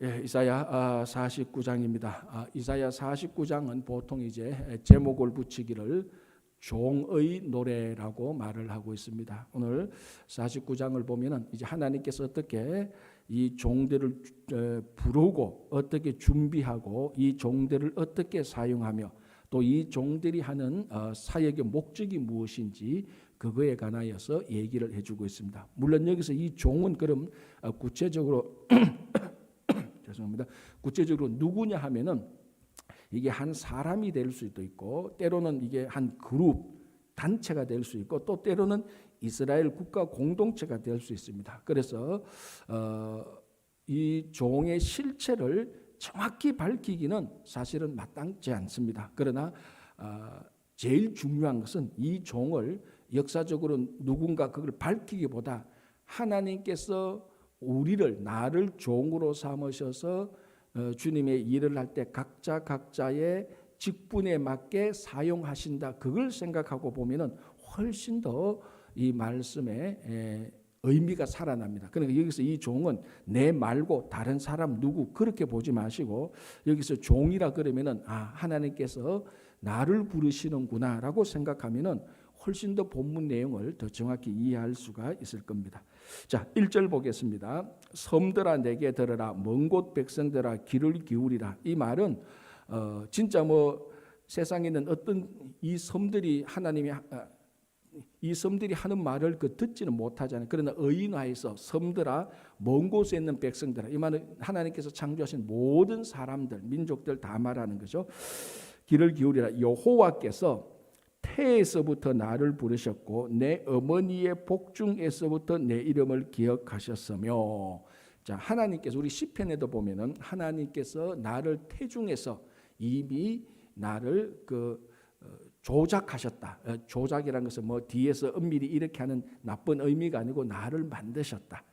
예, 이사야 49장입니다. 이사야 49장은 보통 이제 제목을 붙이기를 종의 노래라고 말을 하고 있습니다. 오늘 49장을 보면은 이제 하나님께서 어떻게 이 종들을 부르고 어떻게 준비하고 이 종들을 어떻게 사용하며 또 이 종들이 하는 사역의 목적이 무엇인지 그거에 관하여서 얘기를 해주고 있습니다. 물론 여기서 이 종은 그럼 구체적으로 죄송합니다. 구체적으로 누구냐 하면은 이게 한 사람이 될 수도 있고 때로는 이게 한 그룹 단체가 될 수 있고 또 때로는 이스라엘 국가 공동체가 될 수 있습니다. 그래서 이 종의 실체를 정확히 밝히기는 사실은 마땅치 않습니다. 그러나 제일 중요한 것은 이 종을 역사적으로 누군가 그걸 밝히기보다 하나님께서 우리를 나를 종으로 삼으셔서 주님의 일을 할 때 각자의 직분에 맞게 사용하신다. 그걸 생각하고 보면은 훨씬 더 이 말씀에 의미가 살아납니다. 그러니까 여기서 이 종은 내 말고 다른 사람 누구 그렇게 보지 마시고 여기서 종이라 그러면은 하나님께서 나를 부르시는구나라고 생각하면은 훨씬 더 본문 내용을 더 정확히 이해할 수가 있을 겁니다. 자, 1절 보겠습니다. 섬들아 내게 들으라, 먼 곳 백성들아 귀를 기울이라. 이 말은 진짜 세상에 있는 어떤 이 섬들이 이 섬들이 하는 말을 듣지는 못하잖아요. 그러나 의인화해서 섬들아 먼 곳에 있는 백성들아, 이 말은 하나님께서 창조하신 모든 사람들 민족들 다 말하는 거죠. 귀를 기울이라. 여호와께서 태에서부터 나를 부르셨고 내 어머니의 복중에서부터 내 이름을 기억하셨으며. 자, 하나님께서 우리 시편에도 보면은 하나님께서 나를 태중에서 이미 나를 조작하셨다. 조작이라는 것은 뒤에서 은밀히 이렇게 하는 나쁜 의미가 아니고 나를 만드셨다.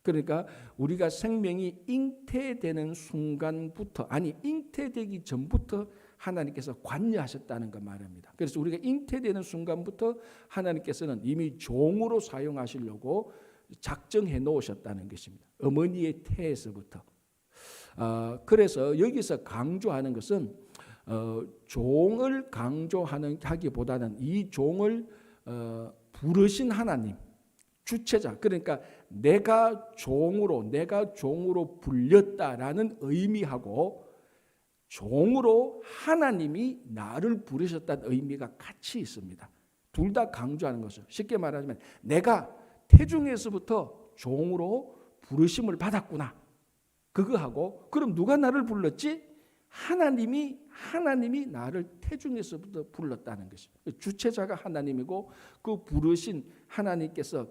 그러니까 우리가 생명이 잉태되는 순간부터 잉태되기 전부터 하나님께서 관여하셨다는 거 말입니다. 그래서 우리가 잉태되는 순간부터 하나님께서는 이미 종으로 사용하시려고 작정해 놓으셨다는 것입니다. 어머니의 태에서부터. 그래서 여기서 강조하는 것은 종을 하기보다는 이 종을 부르신 하나님, 주체자, 그러니까 내가 종으로 불렸다라는 의미하고 종으로 하나님이 나를 부르셨다는 의미가 같이 있습니다. 둘 다 강조하는 것을 쉽게 말하자면 내가 태중에서부터 종으로 부르심을 받았구나. 그거하고 그럼 누가 나를 불렀지? 하나님이 나를 태중에서부터 불렀다는 것입니다. 주체자가 하나님이고 그 부르신 하나님께서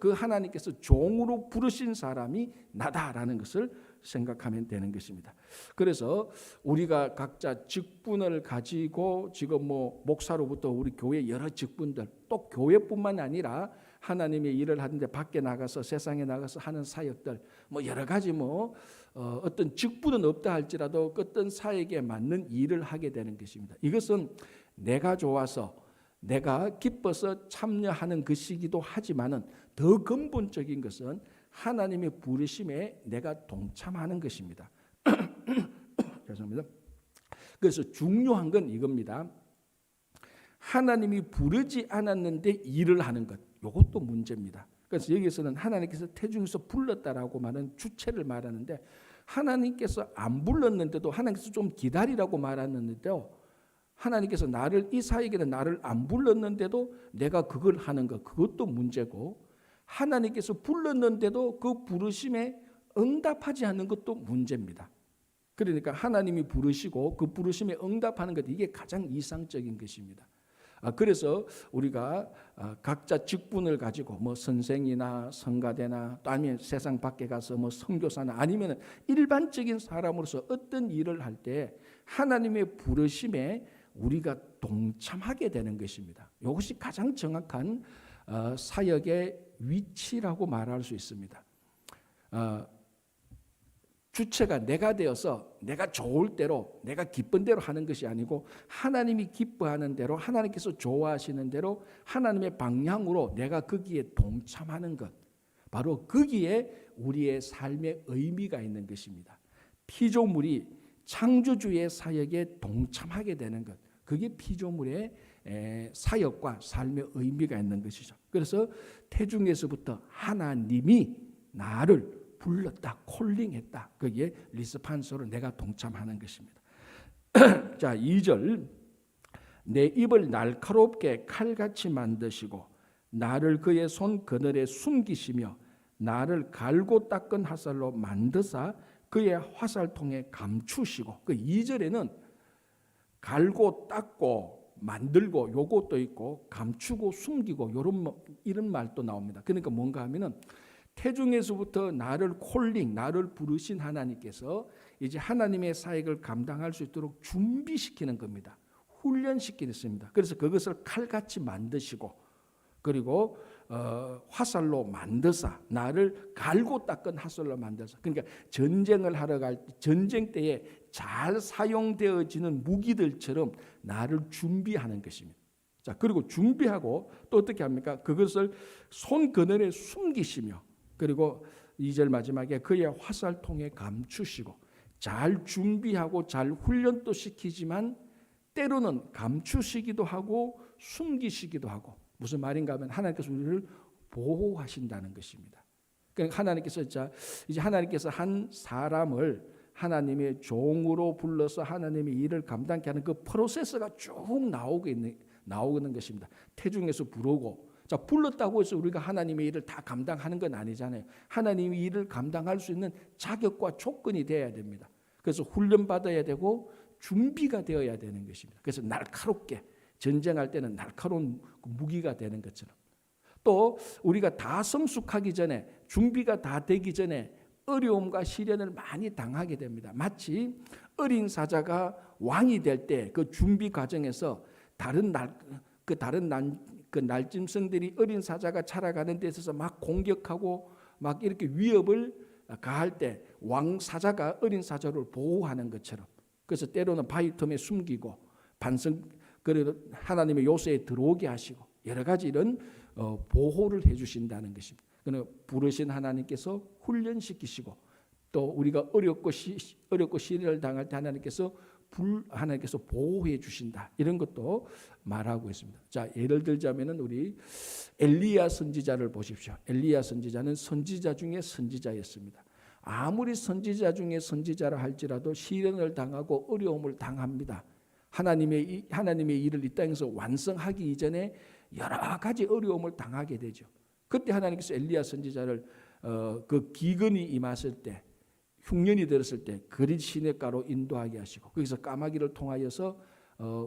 종으로 부르신 사람이 나다라는 것을 생각하면 되는 것입니다. 그래서 우리가 각자 직분을 가지고 지금 목사로부터 우리 교회 여러 직분들 또 교회뿐만 아니라 하나님의 일을 하는데 밖에 나가서 세상에 나가서 하는 사역들 여러 가지 어떤 직분은 없다 할지라도 어떤 사역에 맞는 일을 하게 되는 것입니다. 이것은 내가 좋아서 내가 기뻐서 참여하는 것이기도 하지만은 더 근본적인 것은 하나님의 부르심에 내가 동참하는 것입니다. 죄송합니다. 그래서 중요한 건 이겁니다. 하나님이 부르지 않았는데 일을 하는 것, 이것도 문제입니다. 그래서 여기서는 하나님께서 태중에서 불렀다라고 말하는 주체를 말하는데 하나님께서 안 불렀는데도 하나님께서 좀 기다리라고 말하는데도 하나님께서 이 사역에는 나를 안 불렀는데도 내가 그걸 하는 것, 그것도 문제고 하나님께서 불렀는데도 그 부르심에 응답하지 않는 것도 문제입니다. 그러니까 하나님이 부르시고 그 부르심에 응답하는 것, 이게 가장 이상적인 것입니다. 그래서 우리가 각자 직분을 가지고 선생이나 성가대나 또 아니면 세상 밖에 가서 선교사나 아니면 일반적인 사람으로서 어떤 일을 할 때 하나님의 부르심에 우리가 동참하게 되는 것입니다. 이것이 가장 정확한 사역의 위치라고 말할 수 있습니다. 주체가 내가 되어서 내가 좋을 대로 내가 기쁜 대로 하는 것이 아니고 하나님이 기뻐하는 대로 하나님께서 좋아하시는 대로 하나님의 방향으로 내가 거기에 동참하는 것, 바로 거기에 우리의 삶의 의미가 있는 것입니다. 피조물이 창조주의 사역에 동참하게 되는 것. 그게 피조물의 사역과 삶의 의미가 있는 것이죠. 그래서 태중에서부터 하나님이 나를 불렀다, 콜링했다. 거기에 리스판소로 내가 동참하는 것입니다. 자, 2절. 내 입을 날카롭게 칼같이 만드시고 나를 그의 손 그늘에 숨기시며 나를 갈고 닦은 화살로 만드사 그의 화살통에 감추시고. 그 2절에는 갈고 닦고 만들고 요것도 있고 감추고 숨기고 이런 말도 나옵니다. 그러니까 뭔가 하면은 태중에서부터 나를 콜링, 나를 부르신 하나님께서 이제 하나님의 사역을 감당할 수 있도록 준비시키는 겁니다. 훈련시키겠습니다. 그래서 그것을 칼같이 만드시고 그리고 화살로 만드사 나를 갈고 닦은 화살로 만들사. 그러니까 전쟁을 하러 갈 때 전쟁 때에 잘 사용되어지는 무기들처럼 나를 준비하는 것입니다. 자, 그리고 준비하고 또 어떻게 합니까? 그것을 손 그늘에 숨기시며 그리고 2절 마지막에 그의 화살통에 감추시고. 잘 준비하고 잘 훈련도 시키지만 때로는 감추시기도 하고 숨기시기도 하고. 무슨 말인가 하면 하나님께서 우리를 보호하신다는 것입니다. 그러니까 하나님께서 이제 하나님께서 한 사람을 하나님의 종으로 불러서 하나님의 일을 감당케 하는 그 프로세스가 쭉 나오는 것입니다. 태중에서 부르고. 자, 불렀다고 해서 우리가 하나님의 일을 다 감당하는 건 아니잖아요. 하나님의 일을 감당할 수 있는 자격과 조건이 되어야 됩니다. 그래서 훈련받아야 되고 준비가 되어야 되는 것입니다. 그래서 날카롭게 전쟁할 때는 날카로운 무기가 되는 것처럼 또 우리가 다 성숙하기 전에 준비가 다 되기 전에 어려움과 시련을 많이 당하게 됩니다. 마치 어린 사자가 왕이 될 때 그 준비 과정에서 다른 날짐승들이 어린 사자가 자라가는 데 있어서 막 공격하고 막 이렇게 위협을 가할 때 왕 사자가 어린 사자를 보호하는 것처럼. 그래서 때로는 바위 틈에 숨기고 그래도 하나님의 요새에 들어오게 하시고 여러 가지 이런 보호를 해주신다는 것입니다. 그러나 부르신 하나님께서 훈련시키시고 또 우리가 어렵고 시련을 당할 때 하나님께서 보호해 주신다. 이런 것도 말하고 있습니다. 자, 예를 들자면은 우리 엘리야 선지자를 보십시오. 엘리야 선지자는 선지자 중에 선지자였습니다. 아무리 선지자 중에 선지자라 할지라도 시련을 당하고 어려움을 당합니다. 하나님의 일을 이 땅에서 완성하기 이전에 여러 가지 어려움을 당하게 되죠. 그때 하나님께서 엘리야 선지자를 그 기근이 임했을 때, 흉년이 들었을 때 그릿 시냇가로 인도하게 하시고 거기서 까마귀를 통하여서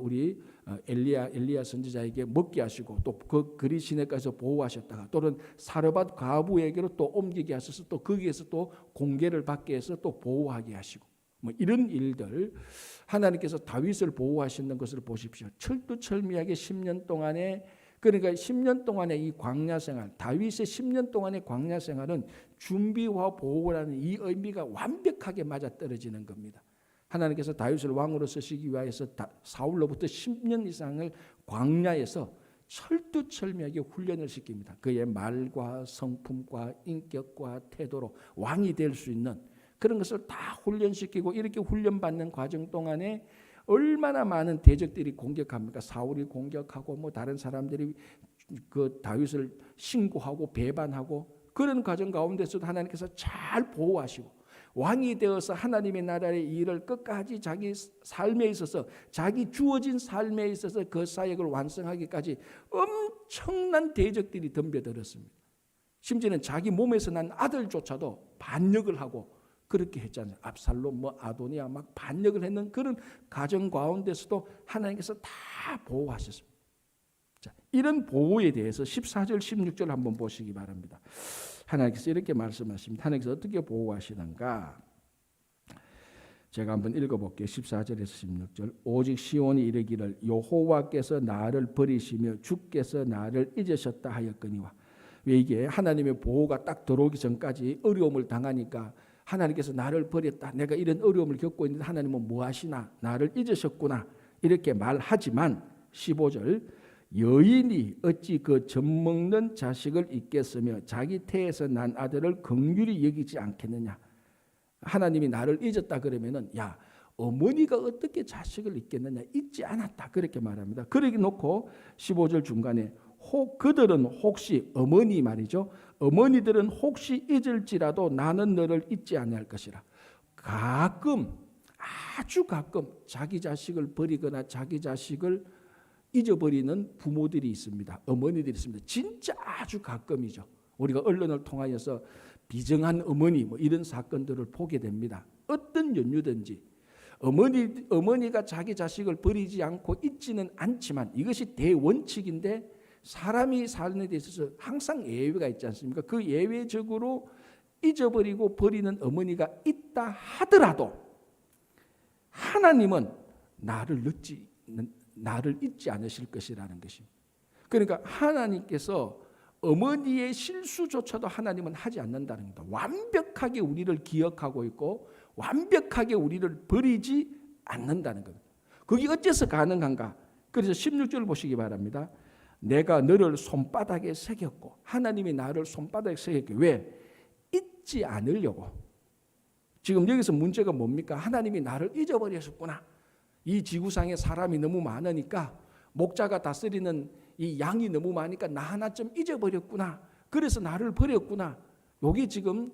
우리 엘리야 선지자에게 먹게 하시고 또 그 그릿 시냇가에서 보호하셨다가 또는 사르밧 과부에게로 또 옮기게 하셔서 또 거기에서 또 공개를 받게 해서 또 보호하게 하시고 뭐 이런 일들 하나님께서 다윗을 보호하시는 것을 보십시오. 철두철미하게 10년 동안에 그러니까 10년 동안의 이 광야 생활, 다윗의 10년 동안의 광야 생활은 준비와 보호라는 이 의미가 완벽하게 맞아떨어지는 겁니다. 하나님께서 다윗을 왕으로 쓰시기 위하여서 사울로부터 10년 이상을 광야에서 철두철미하게 훈련을 시킵니다. 그의 말과 성품과 인격과 태도로 왕이 될 수 있는 그런 것을 다 훈련시키고 이렇게 훈련받는 과정 동안에 얼마나 많은 대적들이 공격합니까? 사울이 공격하고 뭐 다른 사람들이 그 다윗을 신고하고 배반하고 그런 과정 가운데서도 하나님께서 잘 보호하시고 왕이 되어서 하나님의 나라의 일을 끝까지 자기 삶에 있어서 자기 주어진 삶에 있어서 그 사역을 완성하기까지 엄청난 대적들이 덤벼들었습니다. 심지어는 자기 몸에서 난 아들조차도 반역을 하고 그렇게 했잖아요. 압살롬, 아도니아 막 반역을 했는 그런 가정 가운데서도 하나님께서 다 보호하셨습니다. 자, 이런 보호에 대해서 14절, 16절 한번 보시기 바랍니다. 하나님께서 이렇게 말씀하십니다. 하나님께서 어떻게 보호하시는가? 제가 한번 읽어볼게요. 14절에서 16절. 오직 시온이 이르기를 여호와께서 나를 버리시며 주께서 나를 잊으셨다 하였거니와. 왜 이게 하나님의 보호가 딱 들어오기 전까지 어려움을 당하니까 하나님께서 나를 버렸다. 내가 이런 어려움을 겪고 있는데 하나님은 뭐 하시나? 나를 잊으셨구나. 이렇게 말하지만 15절 여인이 어찌 그 젖먹는 자식을 잊겠으며 자기 태에서 난 아들을 긍휼히 여기지 않겠느냐. 하나님이 나를 잊었다 그러면은 야 어머니가 어떻게 자식을 잊겠느냐, 잊지 않았다 그렇게 말합니다. 그러기 놓고 15절 중간에 그들은 혹시 어머니 말이죠. 어머니들은 혹시 잊을지라도 나는 너를 잊지 아니할 것이라. 가끔 아주 가끔 자기 자식을 버리거나 자기 자식을 잊어버리는 부모들이 있습니다. 어머니들이 있습니다. 진짜 아주 가끔이죠. 우리가 언론을 통하여서 비정한 어머니 뭐 이런 사건들을 보게 됩니다. 어떤 연유든지 어머니가 자기 자식을 버리지 않고 잊지는 않지만 이것이 대원칙인데 사람이 사는 데 있어서 항상 예외가 있지 않습니까? 그 예외적으로 잊어버리고 버리는 어머니가 있다 하더라도 하나님은 나를 잊지 않으실 것이라는 것입니다. 그러니까 하나님께서 어머니의 실수조차도 하나님은 하지 않는다는 겁니다. 완벽하게 우리를 기억하고 있고 완벽하게 우리를 버리지 않는다는 겁니다. 그게 어째서 가능한가? 그래서 16절 보시기 바랍니다. 내가 너를 손바닥에 새겼고, 하나님이 나를 손바닥에 새겼고, 왜? 잊지 않으려고. 지금 여기서 문제가 뭡니까? 하나님이 나를 잊어버리셨구나. 이 지구상에 사람이 너무 많으니까 목자가 다스리는 이 양이 너무 많으니까 나 하나쯤 잊어버렸구나. 그래서 나를 버렸구나. 여기 지금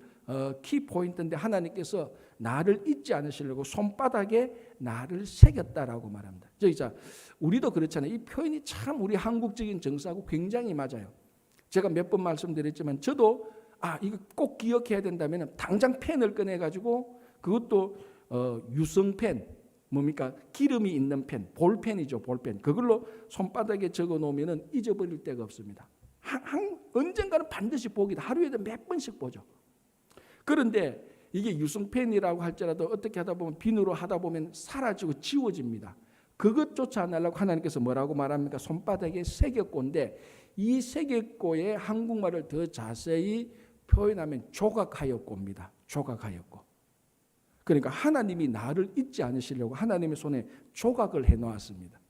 키포인트인데 하나님께서 나를 잊지 않으시려고 손바닥에 나를 새겼다라고 말합니다. 자, 우리도 그렇잖아요. 이 표현이 참 우리 한국적인 정서하고 굉장히 맞아요. 제가 몇 번 말씀드렸지만 저도 이거 꼭 기억해야 된다면 당장 펜을 꺼내가지고 그것도 유성펜 뭡니까? 기름이 있는 펜, 볼펜이죠, 볼펜. 그걸로 손바닥에 적어 놓으면 잊어버릴 데가 없습니다. 언젠가는 반드시 보기도 하루에도 몇 번씩 보죠. 그런데 이게 유성펜이라고 할지라도 어떻게 하다 보면 비누로 하다 보면 사라지고 지워집니다. 그것조차 안 하려고 하나님께서 뭐라고 말합니까? 손바닥에 새겼고인데 이 새겼고의 한국말을 더 자세히 표현하면 조각하였고입니다. 조각하였고. 그러니까 하나님이 나를 잊지 않으시려고 하나님의 손에 조각을 해놓았습니다.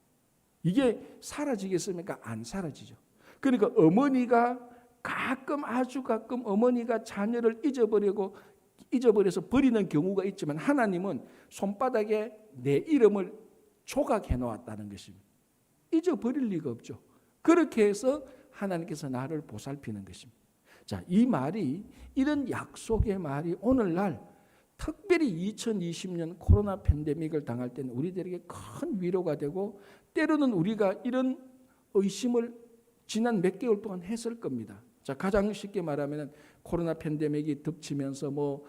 이게 사라지겠습니까? 안 사라지죠. 그러니까 어머니가 아주 가끔 어머니가 자녀를 잊어버려서 버리는 경우가 있지만 하나님은 손바닥에 내 이름을 조각해 놓았다는 것입니다. 잊어버릴 리가 없죠. 그렇게 해서 하나님께서 나를 보살피는 것입니다. 자, 이 말이 이런 약속의 말이 오늘날 특별히 2020년 코로나 팬데믹을 당할 때는 우리들에게 큰 위로가 되고 때로는 우리가 이런 의심을 지난 몇 개월 동안 했을 겁니다. 자, 가장 쉽게 말하면 코로나 팬데믹이 덮치면서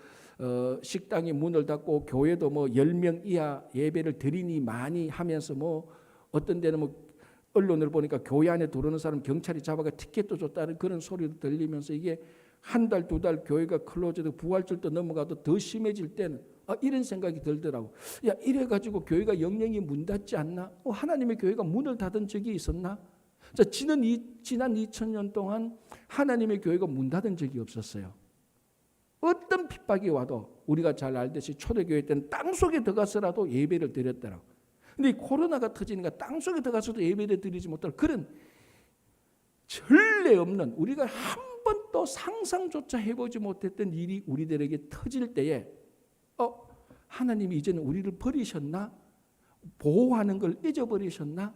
식당이 문을 닫고 교회도 10명 이하 예배를 드리니 많이 하면서 어떤 데는 언론을 보니까 교회 안에 들어오는 사람 경찰이 잡아가 티켓도 줬다는 그런 소리도 들리면서 이게 한 달, 두 달 교회가 클로즈되고 부활절도 넘어가도 더 심해질 때는 이런 생각이 들더라고. 야, 이래가지고 교회가 영영이 문 닫지 않나? 하나님의 교회가 문을 닫은 적이 있었나? 자, 지난 2000년 동안 하나님의 교회가 문 닫은 적이 없었어요. 어떤 핍박이 와도 우리가 잘 알듯이 초대교회 때는 땅속에 들어가서라도 예배를 드렸더라고. 근데 이 코로나가 터지니까 땅속에 들어가서도 예배를 드리지 못할 그런 전례 없는 우리가 한 번도 상상조차 해보지 못했던 일이 우리들에게 터질 때에 하나님이 이제는 우리를 버리셨나? 보호하는 걸 잊어버리셨나?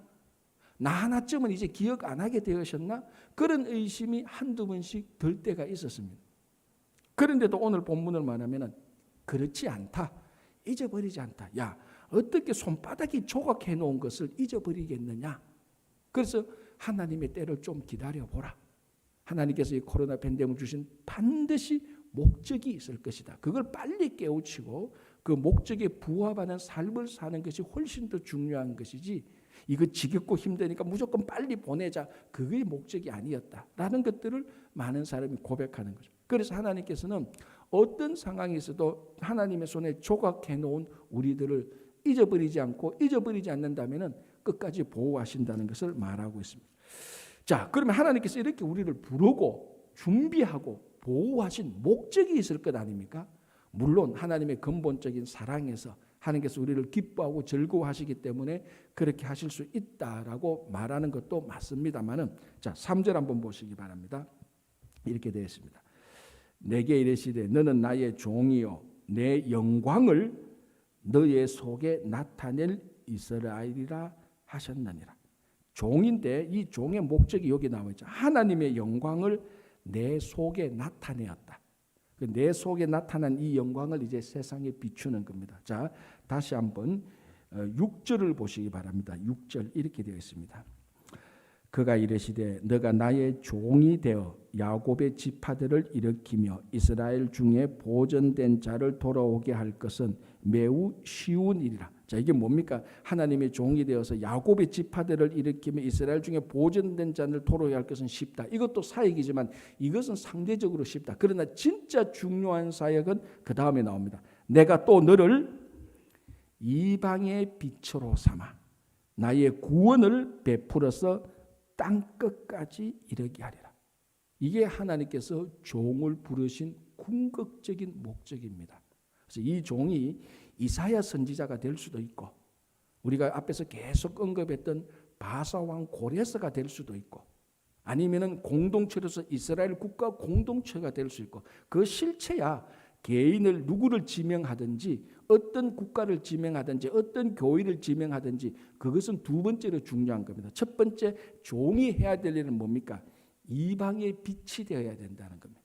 나 하나쯤은 이제 기억 안 하게 되셨나? 그런 의심이 한두 번씩 들 때가 있었습니다. 그런데도 오늘 본문을 말하면 그렇지 않다. 잊어버리지 않다. 야, 어떻게 손바닥이 조각해 놓은 것을 잊어버리겠느냐? 그래서 하나님의 때를 좀 기다려보라. 하나님께서 이 코로나 팬데믹을 주신 반드시 목적이 있을 것이다. 그걸 빨리 깨우치고 그 목적에 부합하는 삶을 사는 것이 훨씬 더 중요한 것이지 이거 지겹고 힘드니까 무조건 빨리 보내자. 그게 목적이 아니었다라는 것들을 많은 사람이 고백하는 거죠. 그래서 하나님께서는 어떤 상황에서도 하나님의 손에 조각해 놓은 우리들을 잊어버리지 않는다면 끝까지 보호하신다는 것을 말하고 있습니다. 자, 그러면 하나님께서 이렇게 우리를 부르고 준비하고 보호하신 목적이 있을 것 아닙니까? 물론 하나님의 근본적인 사랑에서 하나님께서 우리를 기뻐하고 즐거워하시기 때문에 그렇게 하실 수 있다라고 말하는 것도 맞습니다만은 자, 3절 한번 보시기 바랍니다. 이렇게 되어 있습니다. 내게 이르시되 너는 나의 종이요 내 영광을 너의 속에 나타낼 이스라엘이라 하셨느니라. 종인데 이 종의 목적이 여기 나와 있죠. 하나님의 영광을 내 속에 나타내었다. 내 속에 나타난 이 영광을 이제 세상에 비추는 겁니다. 자, 다시 한번 6절을 보시기 바랍니다. 6절 이렇게 되어 있습니다. 그가 이르시되 너가 나의 종이 되어 야곱의 지파들을 일으키며 이스라엘 중에 보존된 자를 돌아오게 할 것은 매우 쉬운 일이라. 자, 이게 뭡니까? 하나님의 종이 되어서 야곱의 지파들을 일으키며 이스라엘 중에 보존된 자를 돌아오게 할 것은 쉽다. 이것도 사역이지만 이것은 상대적으로 쉽다. 그러나 진짜 중요한 사역은 그 다음에 나옵니다. 내가 또 너를 이방의 빛으로 삼아 나의 구원을 베풀어서 땅끝까지 이르게 하리라. 이게 하나님께서 종을 부르신 궁극적인 목적입니다. 그래서 이 종이 이사야 선지자가 될 수도 있고 우리가 앞에서 계속 언급했던 바사왕 고레스가 될 수도 있고 아니면은 공동체로서 이스라엘 국가 공동체가 될 수 있고 그 실체야 개인을 누구를 지명하든지 어떤 국가를 지명하든지 어떤 교회를 지명하든지 그것은 두 번째로 중요한 겁니다. 첫 번째 종이 해야 될 일은 뭡니까? 이방의 빛이 되어야 된다는 겁니다.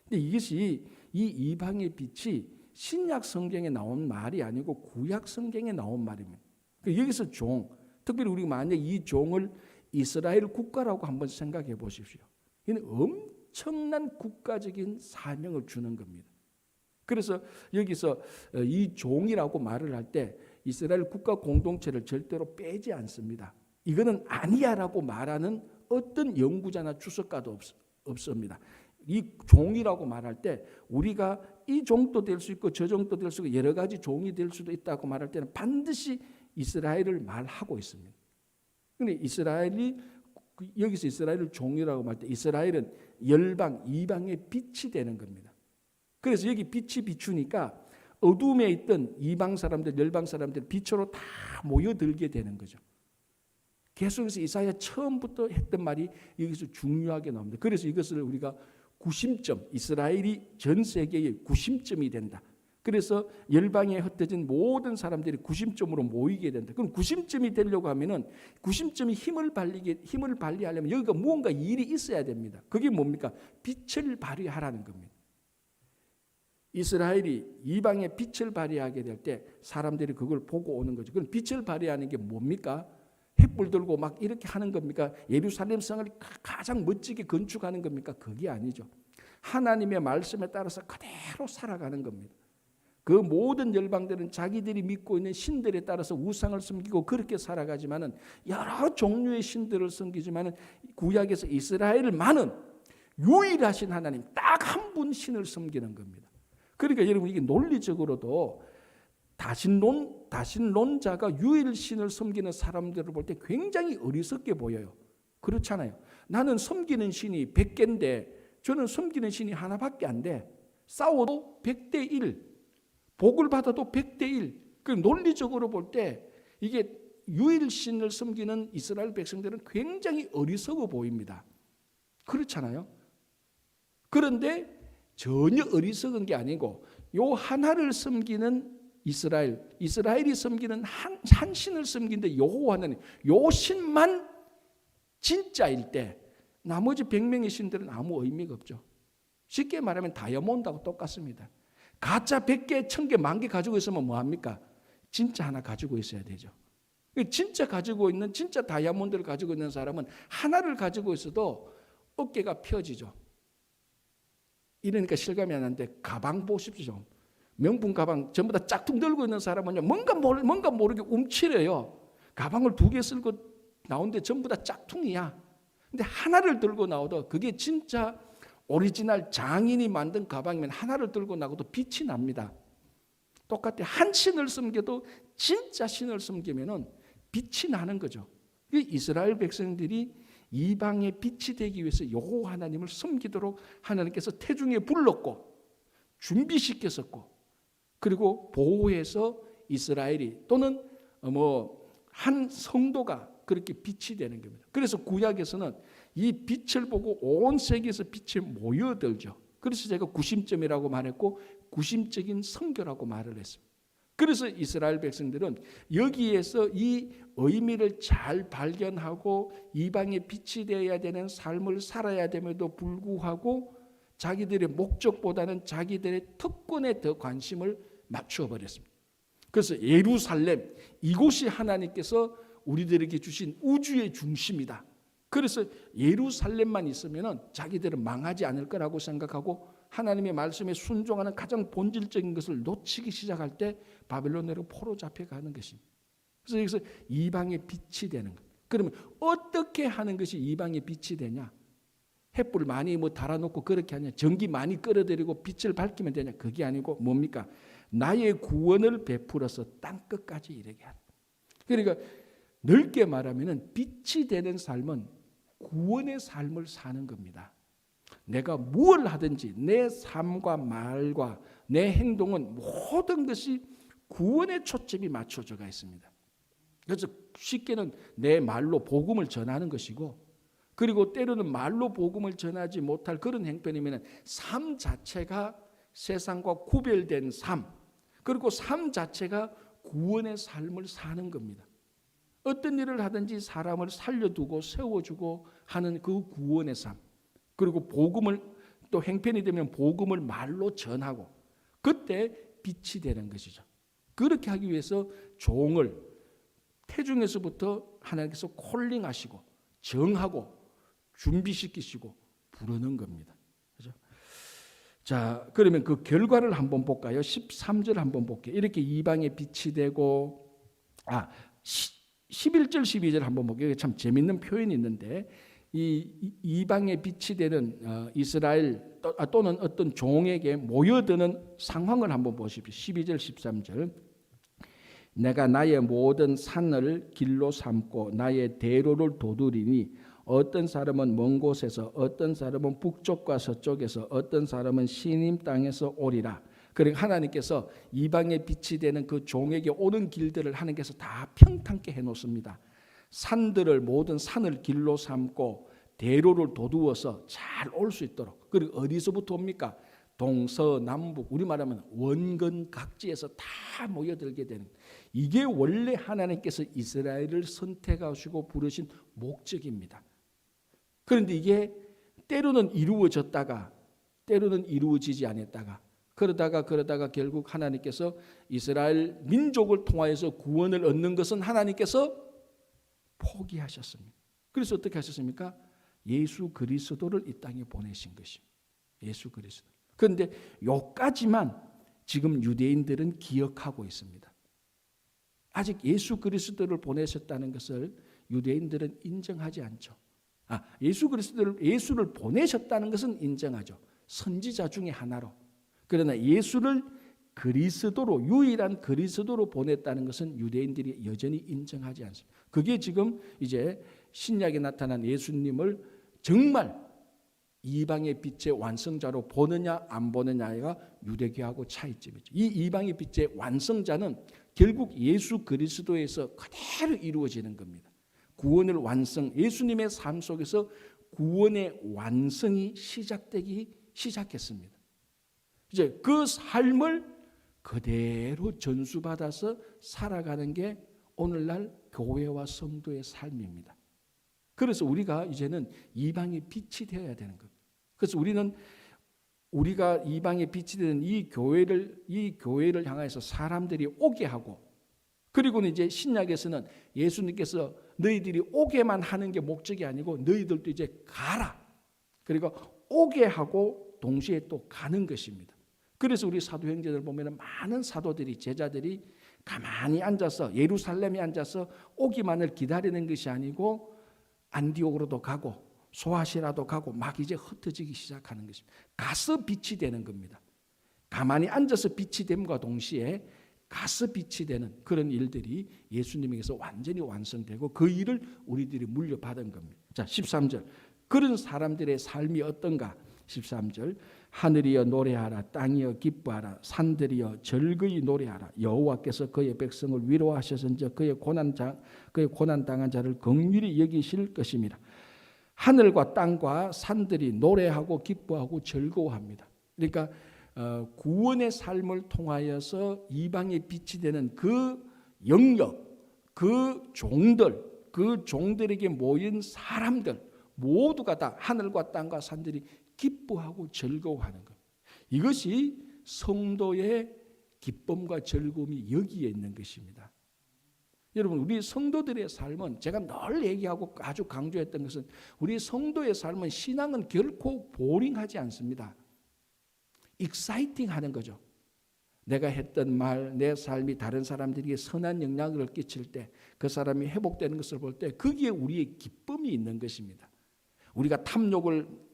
근데 이것이 이 이방의 빛이 신약 성경에 나온 말이 아니고 구약 성경에 나온 말입니다. 여기서 종, 특별히 우리가 만약 이 종을 이스라엘 국가라고 한번 생각해 보십시오. 이는 엄청난 국가적인 사명을 주는 겁니다. 그래서 여기서 이 종이라고 말을 할 때 이스라엘 국가 공동체를 절대로 빼지 않습니다. 이거는 아니야라고 말하는 어떤 연구자나 주석가도 없습니다. 이 종이라고 말할 때 우리가 이 종도 될 수 있고 저 종도 될 수 있고 여러 가지 종이 될 수도 있다고 말할 때는 반드시 이스라엘을 말하고 있습니다. 그런데 이스라엘이 여기서 이스라엘을 종이라고 말할 때 이스라엘은 열방 이방의 빛이 되는 겁니다. 그래서 여기 빛이 비추니까 어둠에 있던 이방 사람들, 열방 사람들 빛으로 다 모여들게 되는 거죠. 계속해서 이사야 처음부터 했던 말이 여기서 중요하게 나옵니다. 그래서 이것을 우리가 구심점, 이스라엘이 전 세계의 구심점이 된다. 그래서 열방에 흩어진 모든 사람들이 구심점으로 모이게 된다. 그럼 구심점이 되려고 하면은 구심점이 힘을 발휘하려면 여기가 무언가 일이 있어야 됩니다. 그게 뭡니까? 빛을 발휘하라는 겁니다. 이스라엘이 이방의 빛을 발휘하게 될 때 사람들이 그걸 보고 오는 거죠. 그럼 빛을 발휘하는 게 뭡니까? 횃불 들고 막 이렇게 하는 겁니까? 예루살렘 성을 가장 멋지게 건축하는 겁니까? 그게 아니죠. 하나님의 말씀에 따라서 그대로 살아가는 겁니다. 그 모든 열방들은 자기들이 믿고 있는 신들에 따라서 우상을 섬기고 그렇게 살아가지만은 여러 종류의 신들을 섬기지만은 구약에서 이스라엘만은 유일하신 하나님 딱 한 분 신을 섬기는 겁니다. 그러니까 여러분 이게 논리적으로도 다신론자가 유일신을 섬기는 사람들을 볼 때 굉장히 어리석게 보여요. 그렇잖아요. 나는 섬기는 신이 100개인데 저는 섬기는 신이 하나밖에 안 돼. 싸워도 100대 1, 복을 받아도 100대 1. 그 논리적으로 볼 때 이게 유일신을 섬기는 이스라엘 백성들은 굉장히 어리석어 보입니다. 그렇잖아요. 그런데 전혀 어리석은 게 아니고 요 하나를 섬기는 이스라엘이 섬기는 한 신을 섬기는데 여호와는 요 신만 진짜일 때 나머지 100명의 신들은 아무 의미가 없죠. 쉽게 말하면 다이아몬드하고 똑같습니다. 가짜 100개, 1000개, 10,000개 가지고 있으면 뭐합니까? 진짜 하나 가지고 있어야 되죠. 진짜 가지고 있는 진짜 다이아몬드를 가지고 있는 사람은 하나를 가지고 있어도 어깨가 펴지죠. 이러니까 실감이 안 나는데 가방 보십시오. 명품 가방 전부 다 짝퉁 들고 있는 사람은요 뭔가 모르게 움츠려요. 가방을 2개 쓸고 나오는데 전부 다 짝퉁이야. 근데 하나를 들고 나오도 그게 진짜 오리지널 장인이 만든 가방이면 하나를 들고 나고도 빛이 납니다. 똑같아. 한 신을 섬겨도 진짜 신을 섬기면은 빛이 나는 거죠. 이스라엘 백성들이 이방의 빛이 되기 위해서 여호와 하나님을 섬기도록 하나님께서 태중에 불렀고 준비시켰었고 그리고 보호해서 이스라엘이 또는 한 성도가 그렇게 빛이 되는 겁니다. 그래서 구약에서는 이 빛을 보고 온 세계에서 빛이 모여들죠. 그래서 제가 구심점이라고 말했고 구심적인 선교라고 말을 했습니다. 그래서 이스라엘 백성들은 여기에서 이 의미를 잘 발견하고 이방의 빛이 되어야 되는 삶을 살아야 됨에도 불구하고 자기들의 목적보다는 자기들의 특권에 더 관심을 맞추어 버렸습니다. 그래서 예루살렘, 이곳이 하나님께서 우리들에게 주신 우주의 중심이다. 그래서 예루살렘만 있으면 자기들은 망하지 않을 거라고 생각하고 하나님의 말씀에 순종하는 가장 본질적인 것을 놓치기 시작할 때 바벨론으로 포로 잡혀가는 것입니다. 그래서 여기서 이방의 빛이 되는 것. 그러면 어떻게 하는 것이 이방의 빛이 되냐? 햇불 많이 달아놓고 그렇게 하냐? 전기 많이 끌어들이고 빛을 밝히면 되냐? 그게 아니고 뭡니까? 나의 구원을 베풀어서 땅끝까지 이르게 하는. 그러니까 넓게 말하면 빛이 되는 삶은 구원의 삶을 사는 겁니다. 내가 무엇을 하든지 내 삶과 말과 내 행동은 모든 것이 구원의 초점이 맞춰져가 있습니다. 그래서 쉽게는 내 말로 복음을 전하는 것이고, 그리고 때로는 말로 복음을 전하지 못할 그런 행편이면 삶 자체가 세상과 구별된 삶, 그리고 삶 자체가 구원의 삶을 사는 겁니다. 어떤 일을 하든지 사람을 살려두고 세워주고 하는 그 구원의 삶, 그리고 복음을 또 행편이 되면 복음을 말로 전하고, 그때 빛이 되는 것이죠. 그렇게 하기 위해서 종을 태중에서부터 하나님께서 콜링하시고 정하고 준비시키시고 부르는 겁니다. 그렇죠? 자, 그러면 그 결과를 한번 볼까요? 13절 한번 볼게요. 이렇게 이방의 빛이 되고, 11절 12절 한번 볼게요. 참 재밌는 표현이 있는데, 이 이방의 빛이 되는 이스라엘 또는 어떤 종에게 모여드는 상황을 한번 보십시오. 12절 13절. 내가 나의 모든 산을 길로 삼고 나의 대로를 도두리니 어떤 사람은 먼 곳에서, 어떤 사람은 북쪽과 서쪽에서, 어떤 사람은 시님 땅에서 오리라. 그러니까 하나님께서 이방의 빛이 되는 그 종에게 오는 길들을 하나님께서 다 평탄케 해놓습니다. 산들을, 모든 산을 길로 삼고 대로를 도두어서 잘 올 수 있도록. 그리고 어디서부터 옵니까? 동서남북, 우리 말하면 원근 각지에서 다 모여들게 되는, 이게 원래 하나님께서 이스라엘을 선택하시고 부르신 목적입니다. 그런데 이게 때로는 이루어졌다가 때로는 이루어지지 않았다가, 그러다가 결국 하나님께서 이스라엘 민족을 통하여서 구원을 얻는 것은 하나님께서 포기하셨습니다. 그래서 어떻게 하셨습니까? 예수 그리스도를 이 땅에 보내신 것입니다. 예수 그리스도. 그런데 요까지만 지금 유대인들은 기억하고 있습니다. 아직 예수 그리스도를 보내셨다는 것을 유대인들은 인정하지 않죠. 예수를 보내셨다는 것은 인정하죠. 선지자 중에 하나로. 그러나 예수를 그리스도로, 유일한 그리스도로 보냈다는 것은 유대인들이 여전히 인정하지 않습니다. 그게 지금 이제 신약에 나타난 예수님을 정말 이방의 빛의 완성자로 보느냐 안 보느냐가 유대교하고 차이점이죠. 이 이방의 빛의 완성자는 결국 예수 그리스도에서 그대로 이루어지는 겁니다. 구원을 완성, 예수님의 삶 속에서 구원의 완성이 시작되기 시작했습니다. 이제 그 삶을 그대로 전수받아서 살아가는 게 오늘날 교회와 성도의 삶입니다. 그래서 우리가 이제는 이방의 빛이 되어야 되는 겁니다. 그래서 우리가 이방의 빛이 되는 이 교회를 향해서 사람들이 오게 하고, 그리고는 이제 신약에서는 예수님께서 너희들이 오게만 하는 게 목적이 아니고 너희들도 이제 가라. 그리고 오게 하고 동시에 또 가는 것입니다. 그래서 우리 사도행전을 보면 많은 사도들이, 제자들이 가만히 앉아서 예루살렘에 앉아서 오기만을 기다리는 것이 아니고 안디옥으로도 가고 소아시라도 가고 막 이제 흩어지기 시작하는 것입니다. 가서 빛이 되는 겁니다. 가만히 앉아서 빛이 됨과 동시에 가서 빛이 되는 그런 일들이 예수님에게서 완전히 완성되고 그 일을 우리들이 물려받은 겁니다. 자, 13절. 그런 사람들의 삶이 어떤가? 13절. 하늘이여 노래하라, 땅이여 기뻐하라, 산들이여 절거이 노래하라. 여호와께서 그의 백성을 위로하셔서인즉 그의 고난 당한 자를 긍휼히 여기실 것입니다. 하늘과 땅과 산들이 노래하고 기뻐하고 즐거워합니다. 그러니까 구원의 삶을 통하여서 이방의 빛이 되는 그 영역, 그 종들에게 모인 사람들 모두가 다 하늘과 땅과 산들이 기뻐하고 즐거워하는 것. 이것이 성도의 기쁨과 즐거움이 여기에 있는 것입니다. 여러분, 우리 성도들의 삶은 제가 늘 얘기하고 아주 강조했던 것은 우리 성도의 삶은 신앙은 결코 보링하지 않습니다. 익사이팅하는 거죠. 내가 했던 말, 내 삶이 다른 사람들에게 선한 영향을 끼칠 때 그 사람이 회복되는 것을 볼 때 거기에 우리의 기쁨이 있는 것입니다. 우리가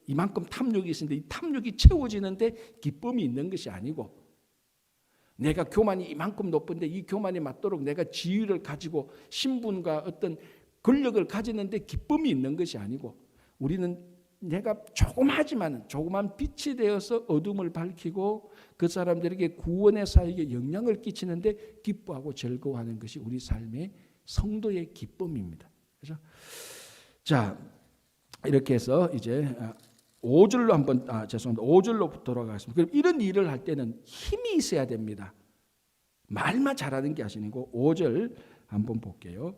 이만큼 탐욕이 있는데 이 탐욕이 채워지는데 기쁨이 있는 것이 아니고, 내가 교만이 이만큼 높은데 이 교만에 맞도록 내가 지위를 가지고 신분과 어떤 권력을 가지는데 기쁨이 있는 것이 아니고, 우리는 내가 조그만 빛이 되어서 어둠을 밝히고 그 사람들에게 구원의 사역에 영향을 끼치는데 기뻐하고 즐거워하는 것이 우리 삶의 성도의 기쁨입니다. 그렇죠? 자, 이렇게 해서 이제 5절로 5절로 돌아가겠습니다. 그럼 이런 일을 할 때는 힘이 있어야 됩니다. 말만 잘하는 게 아니고 5절 한번 볼게요.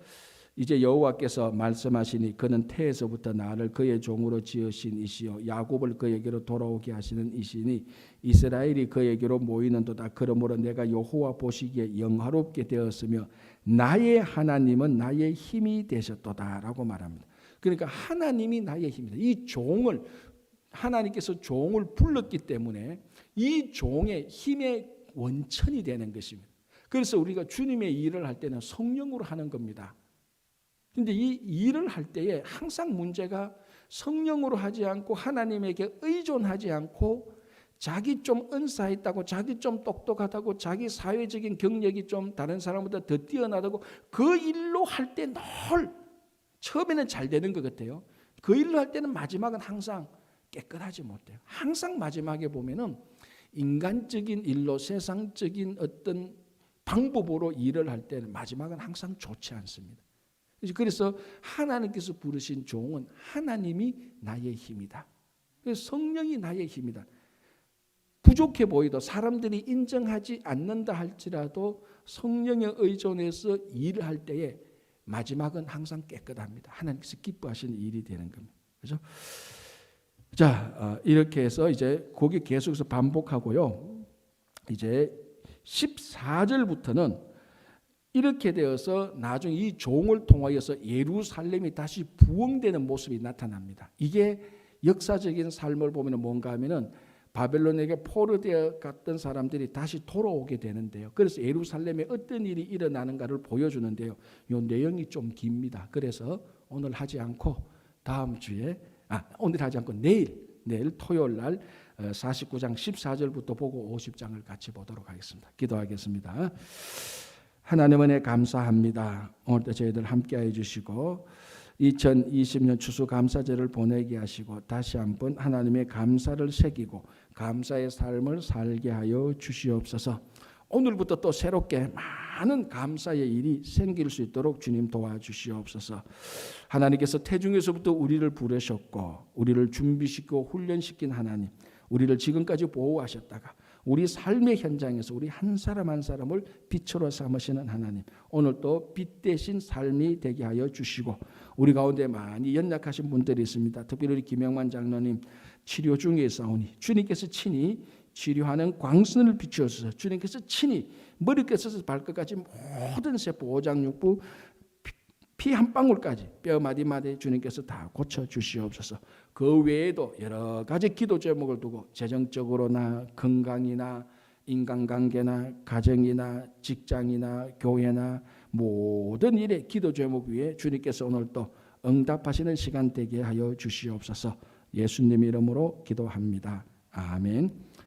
이제 여호와께서 말씀하시니 그는 태에서부터 나를 그의 종으로 지으신 이시요 야곱을 그에게로 돌아오게 하시는 이시니 이스라엘이 그에게로 모이는도다. 그러므로 내가 여호와 보시기에 영화롭게 되었으며 나의 하나님은 나의 힘이 되셨도다라고 말합니다. 그러니까 하나님이 나의 힘이다. 이 종을 하나님께서 종을 불렀기 때문에 이 종의 힘의 원천이 되는 것입니다. 그래서 우리가 주님의 일을 할 때는 성령으로 하는 겁니다. 근데 이 일을 할 때에 항상 문제가 성령으로 하지 않고 하나님에게 의존하지 않고 자기 좀 은사 있다고, 자기 좀 똑똑하다고, 자기 사회적인 경력이 좀 다른 사람보다 더 뛰어나다고 그 일로 할 때 늘 처음에는 잘 되는 것 같아요. 그 일로 할 때는 마지막은 항상 깨끗하지 못해요. 항상 마지막에 보면은 인간적인 일로 세상적인 어떤 방법으로 일을 할 때는 마지막은 항상 좋지 않습니다. 그래서 하나님께서 부르신 종은 하나님이 나의 힘이다. 성령이 나의 힘이다. 부족해 보이도 사람들이 인정하지 않는다 할지라도 성령에 의존해서 일을 할 때에 마지막은 항상 깨끗합니다. 하나님께서 기뻐하시는 일이 되는 겁니다. 그렇죠? 자, 이렇게 해서 이제 거기 계속해서 반복하고요. 이제 14절부터는 이렇게 되어서 나중에 이 종을 통하여서 예루살렘이 다시 부흥되는 모습이 나타납니다. 이게 역사적인 삶을 보면 뭔가 하면은 바벨론에게 포로되어 갔던 사람들이 다시 돌아오게 되는데요. 그래서 예루살렘에 어떤 일이 일어나는가를 보여주는데요. 이 내용이 좀 깁니다. 그래서 오늘 하지 않고 다음 주에 오늘 하지 않고 내일 토요일 날 49장 14절부터 보고 50장을 같이 보도록 하겠습니다. 기도하겠습니다. 하나님 은혜 감사합니다. 오늘도 저희들 함께해 주시고 2020년 추수감사절을 보내게 하시고 다시 한번 하나님의 감사를 새기고 감사의 삶을 살게 하여 주시옵소서. 오늘부터 또 새롭게 많은 감사의 일이 생길 수 있도록 주님 도와주시옵소서. 하나님께서 태중에서부터 우리를 부르셨고 우리를 준비시키고 훈련시킨 하나님, 우리를 지금까지 보호하셨다가 우리 삶의 현장에서 우리 한 사람 한 사람을 빛으로 삼으시는 하나님, 오늘 또 빛 대신 삶이 되게 하여 주시고 우리 가운데 많이 연약하신 분들이 있습니다. 특별히 김영만 장로님 치료 중에 있사오니 주님께서 친히 치료하는 광선을 비추어서 주님께서 친히 머리끝에서 발끝까지 모든 세포 오장육부 피 한 방울까지 뼈 마디마디 주님께서 다 고쳐주시옵소서. 그 외에도 여러 가지 기도 제목을 두고 재정적으로나 건강이나 인간관계나 가정이나 직장이나 교회나 모든 일에 기도 제목 위에 주님께서 오늘 또 응답하시는 시간 되게 하여 주시옵소서. 예수님 이름으로 기도합니다. 아멘.